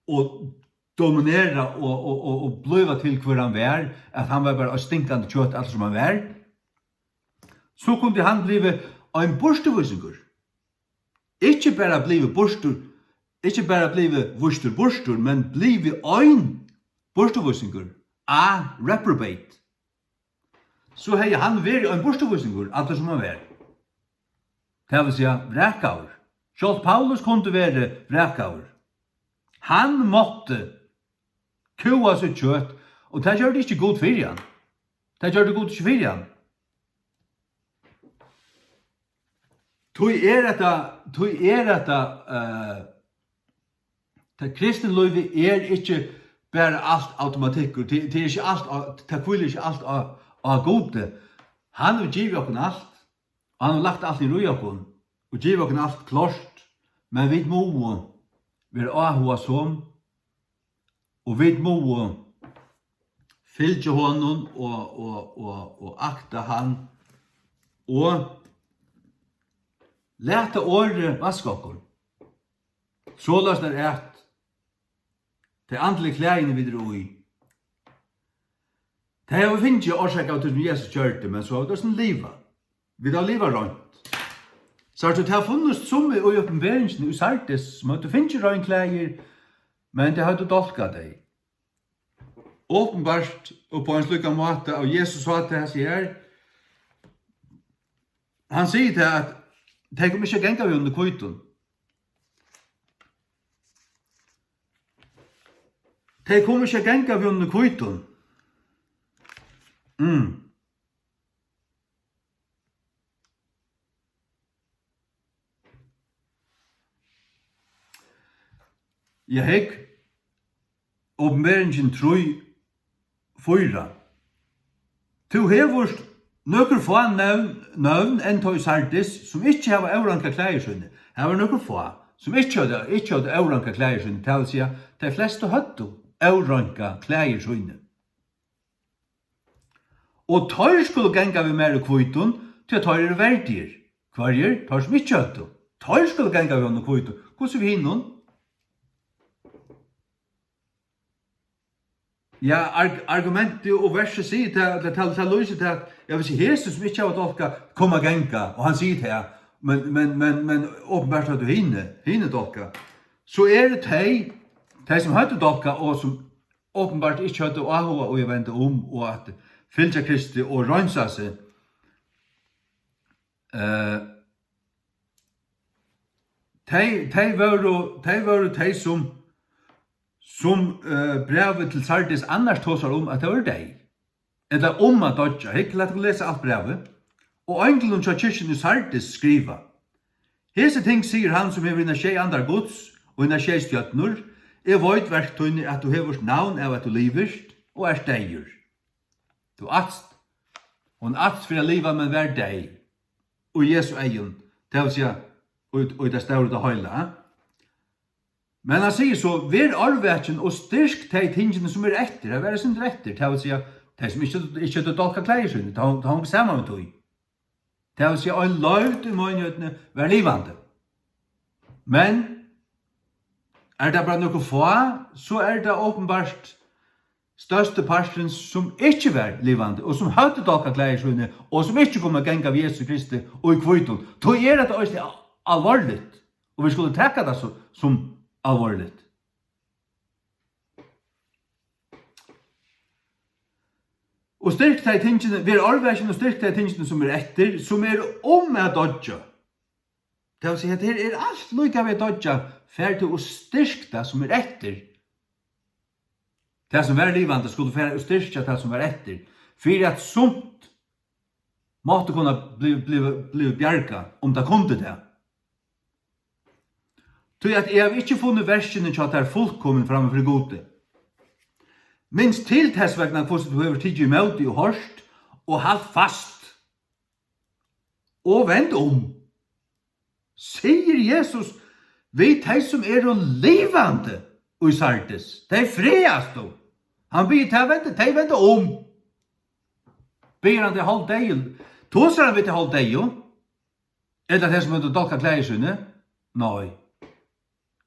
og dominera og bliva til hver han var, at han var bare stinkande kjøtt alt som han var, så kunne han blive en borstovisingur. Ikke bare blive borstur, ikke bare blive borstur, men blive ein borstovisingur, a reprobate. Så hei han vært en borstovisingur, alt som han var. Det vil si vrekaur. Selv Paulus kunne være vrekaur. Han måtte kua sitt kjøtt, og det gjør det ikke god for han. Det gjør det god ikke for han. Det kristne løyve ikke bare alt automatikk, det er ikke alt, det kviler ikke alt av gode. Han har givet okken alt, og han har lagt alt i roi okken, og givet okken alt klart, men vi må være ahua som, og vi må fylke honom og akta han, og leta året vaske okken. Så løs det at det andelige klæene vi dro i. Det har vi finnet ikke årsak av det som Jesus kjørte, men så har vi sånn livet. Vi har livet rundt. Så det har funnet som i oppenberingen i Sardes, som at du finner ikke røynklæger, men det har du dolket deg. Åpenbart, og på en slik måte, og Jesus sa til hans her, han sier til at det kommer ikke genga vi under kvøyten. De kommer ikke ganga vi under kvitton. Jeg hekk åpenberingen 3:4. Tu hevurst nøkur få nøvn enn tøy sardis som ikke hava euranka klæðisynni. Her var nøkur få som ikke hadde euranka klæðisynni. Det vil si de fleste høttu euranka klæðisynni. Og tøy skulle ganga vi mer i kvitton til at tøy verdir. Kvarjer? Tøy som ikke høttu. Tøy skulle ganga vi under kvitton. Hvordan vi hinnon? Ja, argumentet og verset sier til løse til at jeg vil si Jesus som ikke har dolka komma genga, og han sier til men åpenbart at du hinne dolka. Så det de som hadde dolka og som åpenbart ikke hadde ahova og jeg vente og at fylgja Kristi og røynsa seg. De var de som brevet til Sardis annars tåsar at det var deg. Eller at dodja. Hikk, lett å lese alt brevet. Og engelen til kyrkjen i Sardis skriva. Hese ting sier han som hever inna tjei andar gods og inna tjei stjøtnur. Void verktøyne at du hever navn av at du livest og deier. Du atst. Og en atst for å liva men vær deg. Og Jesu egen. Det vil si og det står det høyla. Men han sier så, ver arvetjen og styrk de tingene som etter, det er sin etter, det vil si de som ikke hadde dolka klæðisynni, det hong saman med tog. Det vil si en løyt i møgnøtene vær livande. Men, det bare noe få, så det åpenbart største parten som ikke var livande, og som hadde dolka klæðisynni, og som ikke kom genga av Jesu Kristi og i kvitton. Tog det også alvorligt, og vi skulle tekka det som alvorligt. Og styrk de tingene, vi arvekken og styrk de tingene som etter, som med dodja. Det vil si at det alt lykka ved dodja, ferdig å styrk det som etter. Det som var livande skulle ferdig å styrke det som etter, for at somt måtte kunne bli bjerga om det kunde det. Tog at jeg har ikke funnet versene til at det fullkommen framme for gode. Minst til tessvegna hvordan du har tidlig imot og hørst, og halt fast. Og vend sier Jesus, vi de som livande og i Sardis, de friast du. Han byr de vende Byr han til hold deg, tåser han vi til hold deg, eller de som har dolka klæðisynni? Nei.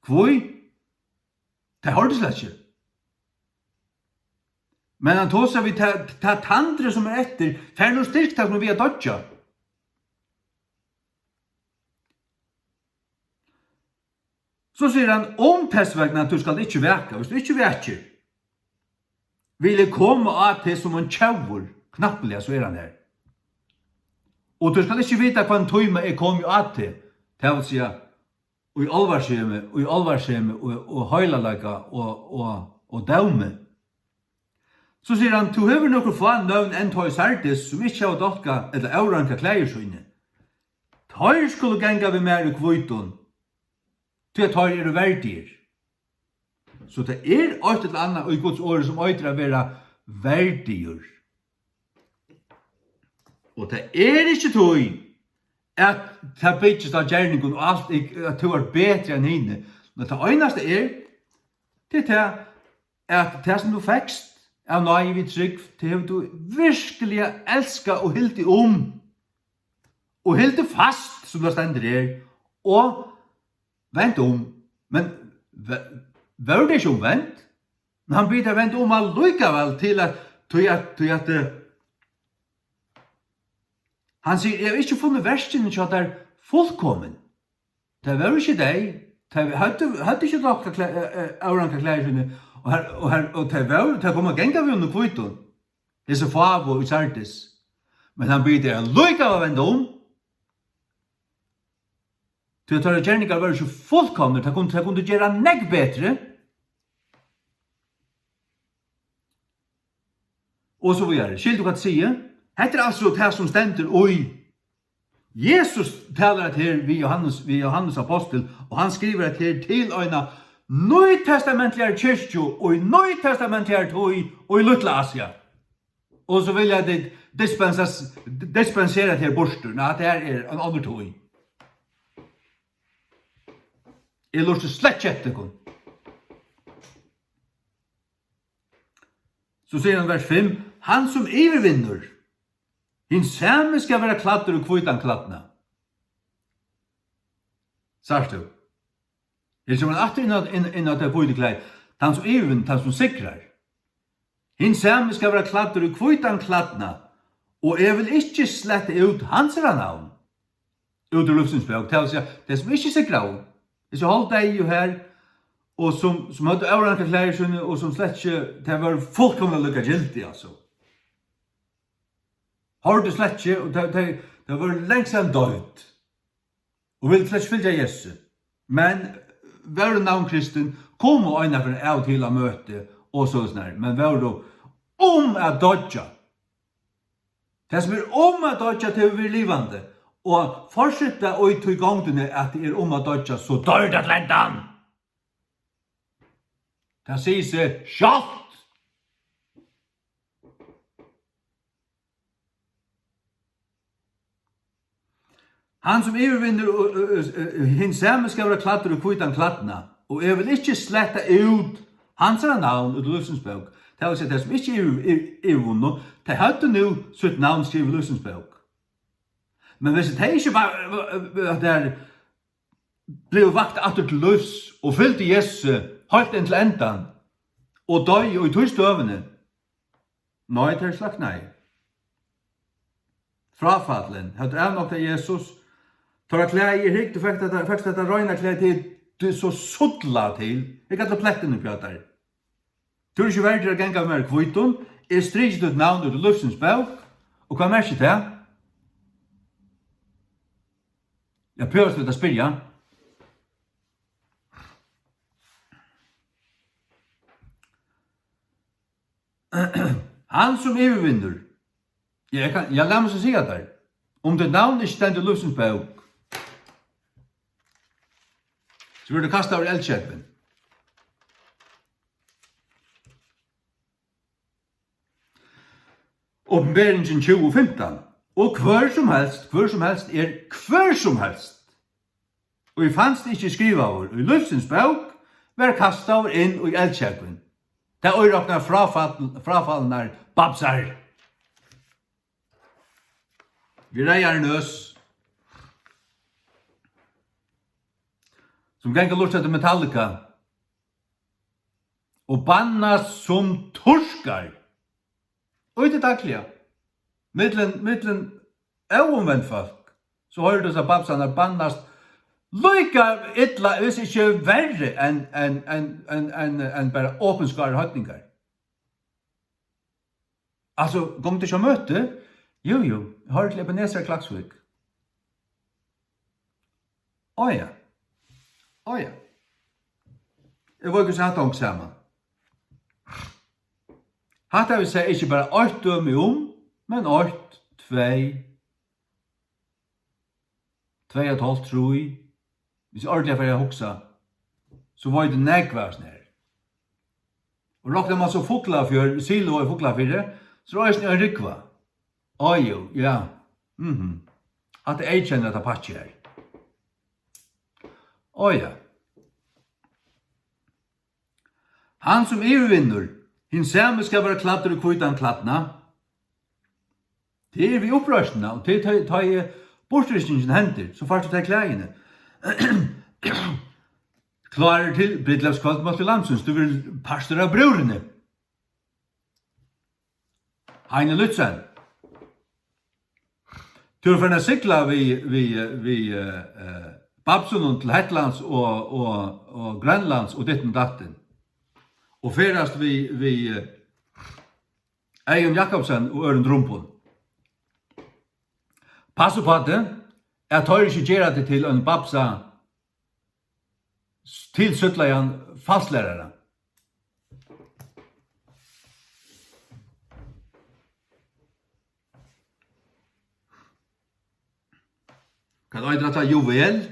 Kvoi? Det har det slett ikke. Men han tåser vi ta tandre som etter, for noe styrkt av når vi dodja. Så sier han, tessvegna at du skal ikke veka, hvis du ikke veker, vil jeg komme av til som en tjavur, knappelig, så han her. Og du skal ikke vite hva en tøyme kom av til, det vil si og i alvarskjeme, og høylalega, og daume. Så sier han, du hever nokre få nøvn enn tøy Sardis, som ikke har dolka, eller euranka klæðisynni. Tøy skulle genga vi mer i kvitton, til at tøy verdir. Så det eitt eller annet, og i Guds året som øyder å være verdir. Og det ikke tøy, at det byggjes av gjerningen og alt, at du bedre enn henne. Men det eneste det at det som du fekst av nøye vid trygg, det har du virkelig elska og hilti og hilti fast, som det stender og vent Men var det ikke omvendt? Men han byr det vent allikevel til at han sier, jeg har ikke funnet versene til at det fullkommen. Det var ikke deg. Det hadde ikke lagt euranka klæðisynni. Og det kom genga vi under kvitton. Det så favo i Sardis. Men han byr det lykka av vende Til at det gjerningar var ikke fullkomne. Det kunne gjøre negg bedre. Og så vidare. Skilt du hva det sier? Hette altså det som stender oi. Jesus taler at her vi Johannes apostel, og han skriver at her til øyna nøytestamentlige kyrkjo, og nøytestamentlige tøy, og i Lutla Asia. Og så vil jeg det dispensere til borster, at det her en annen tøy. Jeg lurer slett kjette kun. Så sier han vers 5, han som overvinner, hin samme skal være kladder og kvitan kladdna. Sars du? Det som han atter innat det kvitan klei, han som overvinner, han som sikrar. Hin samme skal være kladder og kvitan kladdna, og jeg vil ikke slette ut hans navn, ut ur luftsynsbøk, til å si, det som ikke sikrar, det som holdt deg jo her, og som hadde avrannet klær, og som slett ikke, det var fullkomlig lukka gildig, altså. Har du slett ikke, og det var lengst enn død, og ville slett ikke fylja Jesus. Men, var du navn kristen, kom og øyne for av til å møte, og så sånn, men var du at dodja. Det som at dodja til å være livande, og fortsette å ta i gangene at det at dodja, så dør det lendan. Det sier seg sjalt. Han som overvinner hins samme skal være kladder og kvitan kladdna, og jeg vil ikke slette ut hans navn ut livsens bøk. Det vil si det som ikke overvunnet, det hadde nå sitt navn skrivet i livsens bøk. Men hvis det ikke var der ble vakt atter til livs og fylte Jesus helt inn til endan, og døy og i tøystøvene, nei, det slagt nei. Frafallen, hadde jeg nok til Jesus, tar klær i rikt, og fikk dette røyna klær til, du så suttla til, jeg hadde pletten oppi at der. Du er ikke verdig å genga mer kvitton, jeg stryker ut navn ut av livsens bøk, og hva merker det? Jeg prøver å spyrja. Han som overvinner, jeg lar meg så si at der, om det navn ikke stender livsens bøk, så blir det kastet over eldkjøpen. Åpenberingen 20:15. Og hver som helst hver som helst. Og vi fanns det ikke skriva over, og i livsens bøk var kastet over inn i eldkjøpen. Det er øyrakna frafallende babsar. Vi reier nøs. Som ganger lort etter Metallica. Og bannas som torskar. Og det daglige. Mittlen omvendt folk. Så hører du seg babsarna bannast lykka ytla, hvis ikke verre enn bare åpenskare høytningar. Altså, kom til å møte? Jo, jeg har til Ebenezer Klaksvik. Åja. Jeg var ikke så hatt ångt sammen. Hatt jeg vil si ikke bare 8 dømme men 8, 2, 2,5, 3. Hvis jeg ordentlig for jeg hoksa, så var det nekværs nær. Og råkte man så fuklafjør, silo og fuklafjør, så var det en rykva. Åjo, ja. At jeg kjenner at det patsi her. Åja. Han som overvinner, hin samme skal være kladder og kvitan kladdna. Det vi opprørsene, og det tar jeg bortrystningen henter, så fart du tar klægene. Klarer til Bridlevskvalt mot Lamsens, du vil pastor av brorene. Heine Lutzen. Du er for å sikla vi Babson til Hetlands og Grønlands og ditten datten. Og ferast vi Eion Jakobsen og Øren Drumpon. Pass på det, jeg tar ikke gjøre det til en babsa til fastlærere. Kan øydra ta juvel?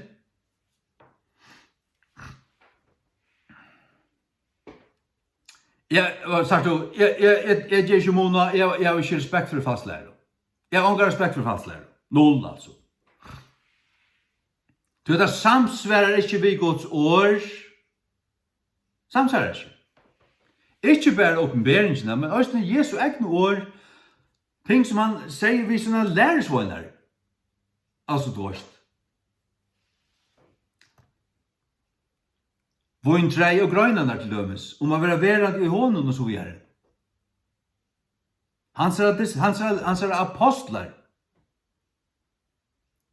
Jeg sagt du, jeg gjør ikke mona, jeg har ikke respekt for fastlærer. Jeg har ikke respekt for fastlærer. Null, altså. Du det samsværer ikke vi Guds år. Samsværer ikke. Ikke bare åpenberingene, men også Jesu egne år, ting som han sier vi sine lærersvåner. Altså, du vet. Våntrei og grøynene til dømes, om å være verand i hånden og så videre. Han ser apostlar,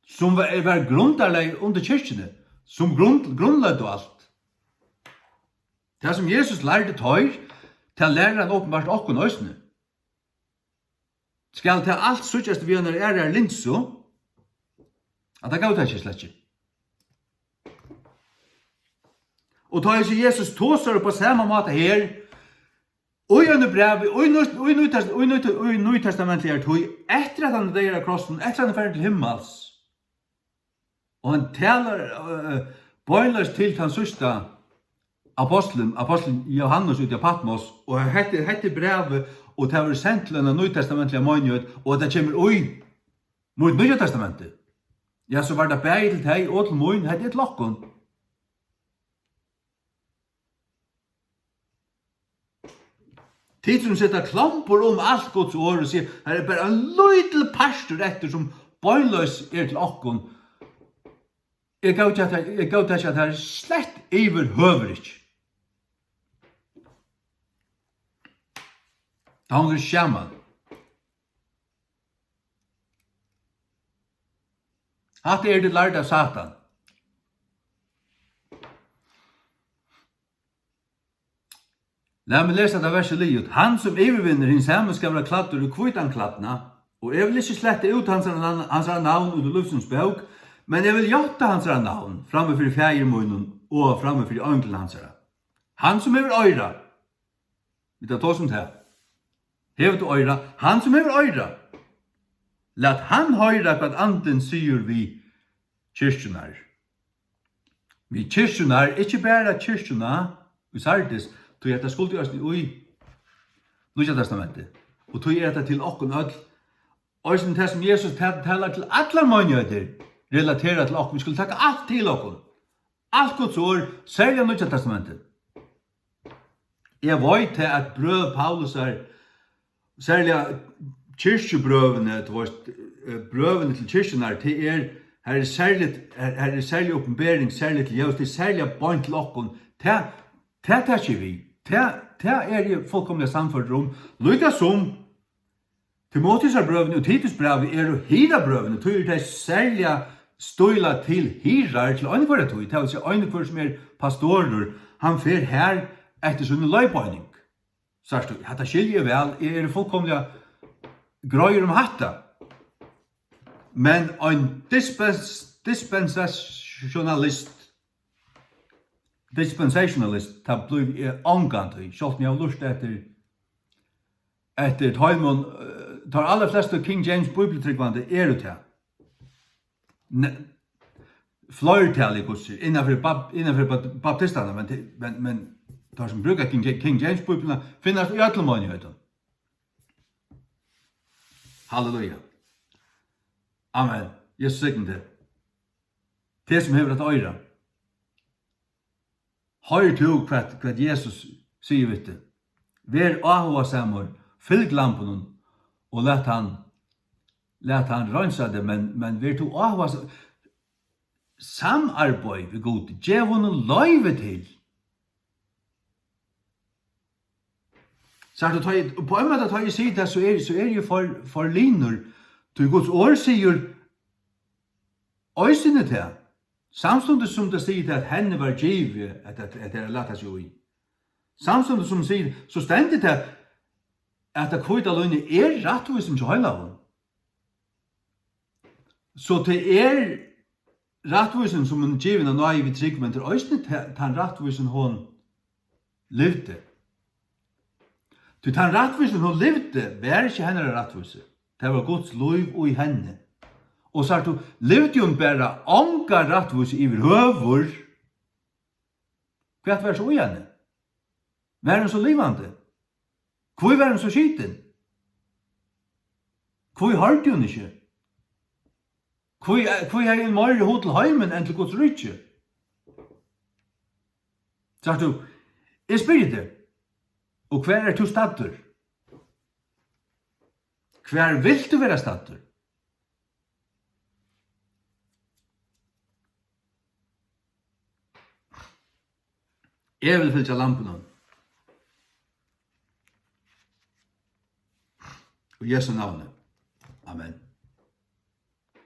som var grundarleg under kyrkjene, som grunnlagde alt. Det som Jesus lærte tøyr, til lærer han åpenbart okken øsne. Skal til alt suttjast vi når er linso, at det gav det ikke slett ikke. Og tar ikke Jesus tåser på samme måte her, og i brev, og i Nytestamentlig er tog, etter at han er av krossen, etter at han er ferdig til himmels, og han taler bøyløs til den sørste apostelen Johannes ut i Patmos, og hette brevet, og det var sendt til en Nytestamentlig manngjød, og det kommer ui mot Nye Testamentet. Ja, så var det bæg til deg, og til munn, hette et lokken. Tid som setter klamper om alt Guds år og sier, her er bare en løydel pastor etter som bøyløs er til okken. Jeg gav til at det er slett iver høver ikke. Det hanger skjermen. Hatt er det lært av Satan. La meg lese det verset livet. Han som overvinner hins hjemme skal være kladder og kvitankladna, og jeg vil ikke slette ut hans navn ut av luftens bøk, men jeg vil gjøre hans navn framme for fjermunnen og framme for øngelen hans. Han som hever øyra, vi tar tås om det, hever du øyra, han som hever øyra, lat han høyra hva anden sier vi kyrkjunar. Vi kyrkjunar, ikke bare kyrkjuna, vi sardis, tog det skulle gjøres i Nya Testamentet, og tog det til okken ødel, og det som Jesus taler til alle mannjøder, relaterer til okken, vi skulle takke alt til okken, alt Guds ord, særlig Nya Testamentet. Jeg vet til at brød Paulus er, særlig kyrkjebrøvene, brøvene til kyrkjene, til her er særlig oppenbering, særlig til Jesus, det er særlig bønt til okken, det tar ikke vi. Det er jeg fullkomlig samfunnet om. Lykke som Timotheusbrøvene og Titusbrøvene er jo hirabrøvene, tog det særlig støyla til hirar til øynekvar tog. Det vil si øynekvar som er pastorer, han fer her etter sånne løypøyning. Sørst du, hatta skiljer vel, jeg er fullkomlig grøyer om hatta. Men en dispensationalist ta blir angant i, selv om jeg har lyst etter tøymon, tar aller fleste King James bibeltryggvande er ut her. Fløyrtal i kurser, innenfor baptistene, men tar som brukar King James bibelene, finnes i ætlemån i høyden. Halleluja. Amen. Jesus sikker det. Det som hever et øyre. Høyre til hva Jesus sier vidt det. Vær ahua samur, fylg lampen og let han rønsa det, men vær til ahua samarbeid ved god, gjev hon løyve til. På en måte tar jeg sier det, så er det jo for linur, til Guds år sier øysene til, samstundet som det sier til at henne var givet, at det er lagt seg i. Samstundet som sier, så stendet det at det kvita løgnet er rattvisen til høylaven. Så det er rattvisen som en given av nøye vi trygg, men det er øysene til den rattvisen hun levde. Til den rattvisen hun levde, var ikke henne rattvisen. Det var Guds lov og i henne. Og så du, levde jo bare ånga rattvus i høvur. Hva var så igjen? Var han så livande? Hvor var han så skiten? Hvor hørte hun ikke? Hvor er en mer hod til heimen enn til Guds rydtje? Så du, jeg spyrir det. Og hver er du staddur? Hver vil du være staddur? Jeg vil fylgja lampen. Og Jesu navnet. Amen.